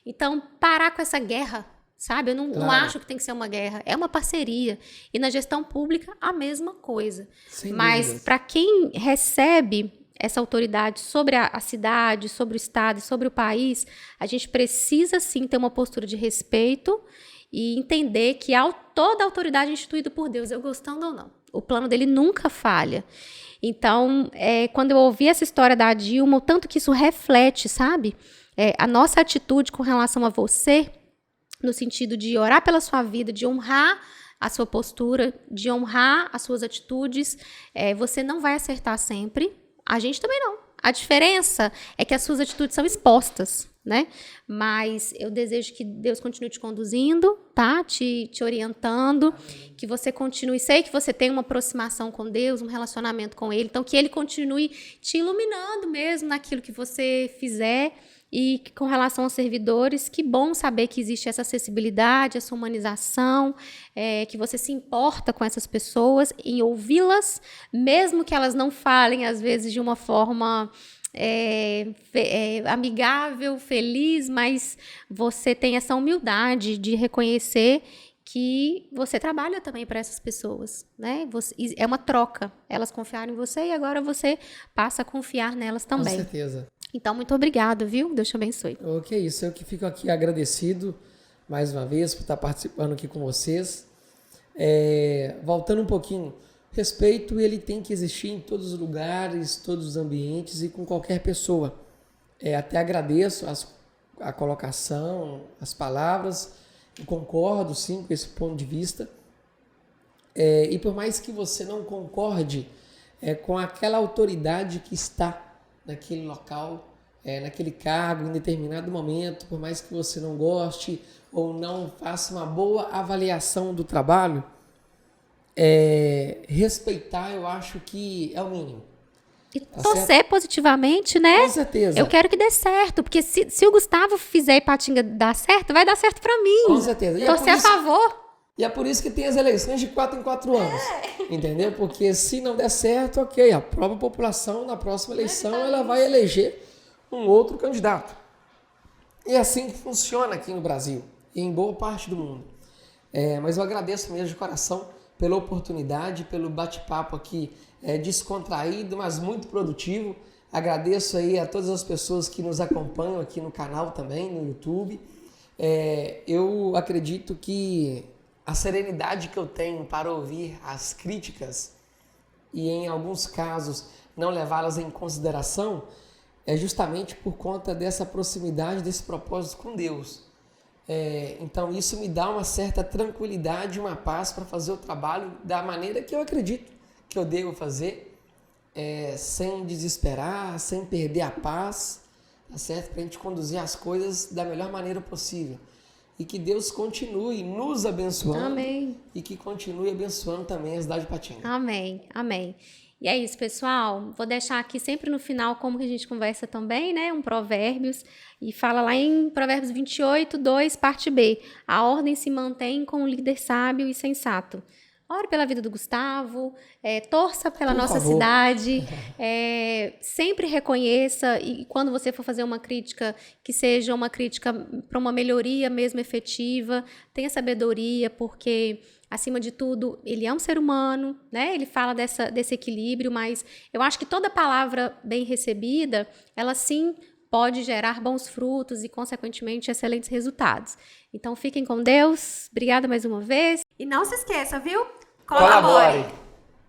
Então, parar com essa guerra, sabe? Eu não acho que tem que ser uma guerra, é uma parceria. E na gestão pública, a mesma coisa. Mas para quem recebe essa autoridade sobre a cidade, sobre o estado e sobre o país, a gente precisa sim ter uma postura de respeito e entender que toda autoridade é instituída por Deus, eu gostando ou não. O plano dele nunca falha. Então, quando eu ouvi essa história da Dilma, o tanto que isso reflete, sabe? A nossa atitude com relação a você, no sentido de orar pela sua vida, de honrar a sua postura, de honrar as suas atitudes. Você não vai acertar sempre, a gente também não. A diferença é que as suas atitudes são expostas, né? Mas eu desejo que Deus continue te conduzindo, tá? Te orientando, que você continue, sei que você tem uma aproximação com Deus, um relacionamento com Ele, então que Ele continue te iluminando mesmo naquilo que você fizer. E com relação aos servidores, que bom saber que existe essa acessibilidade, essa humanização, que você se importa com essas pessoas, em ouvi-las, mesmo que elas não falem, às vezes, de uma forma amigável, feliz, mas você tem essa humildade de reconhecer que você trabalha também para essas pessoas, né? É uma troca. Elas confiaram em você e agora você passa a confiar nelas também. Com certeza. Então, muito obrigada, viu? Deus te abençoe. Ok, isso. Eu que fico aqui agradecido mais uma vez por estar participando aqui com vocês. Voltando um pouquinho, respeito ele tem que existir em todos os lugares, todos os ambientes e com qualquer pessoa. Até agradeço a colocação, as palavras, e concordo sim com esse ponto de vista. E por mais que você não concorde com aquela autoridade que está naquele local, naquele cargo, em determinado momento, por mais que você não goste ou não faça uma boa avaliação do trabalho, respeitar eu acho que é o mínimo. E torcer positivamente, né? Com certeza. Eu quero que dê certo, porque se o Gustavo fizer a Ipatinga dar certo, vai dar certo pra mim. Com certeza. Torcer a favor. E é por isso que tem as eleições de 4 em 4 anos, entendeu? Porque se não der certo, ok, a própria população na próxima eleição ela vai eleger um outro candidato. E é assim que funciona aqui no Brasil e em boa parte do mundo. Mas eu agradeço mesmo de coração pela oportunidade, pelo bate-papo aqui descontraído, mas muito produtivo. Agradeço aí a todas as pessoas que nos acompanham aqui no canal também, no YouTube. Eu acredito que a serenidade que eu tenho para ouvir as críticas e, em alguns casos, não levá-las em consideração é justamente por conta dessa proximidade, desse propósito com Deus. Então, isso me dá uma certa tranquilidade, uma paz para fazer o trabalho da maneira que eu acredito que eu devo fazer, sem desesperar, sem perder a paz, tá certo? Para a gente conduzir as coisas da melhor maneira possível. E que Deus continue nos abençoando. Amém. E que continue abençoando também a cidade de Ipatinga. Amém, amém. E é isso, pessoal. Vou deixar aqui sempre no final como que a gente conversa também, né? Um Provérbios. E fala lá em Provérbios 28, 2, parte B. A ordem se mantém com o líder sábio e sensato. Ore pela vida do Gustavo, torça pela nossa cidade, sempre reconheça, e quando você for fazer uma crítica, que seja uma crítica para uma melhoria mesmo efetiva, tenha sabedoria, porque, acima de tudo, ele é um ser humano, né? Ele fala desse equilíbrio, mas eu acho que toda palavra bem recebida, ela sim pode gerar bons frutos e, consequentemente, excelentes resultados. Então, fiquem com Deus. Obrigada mais uma vez. E não se esqueça, viu? Colabore!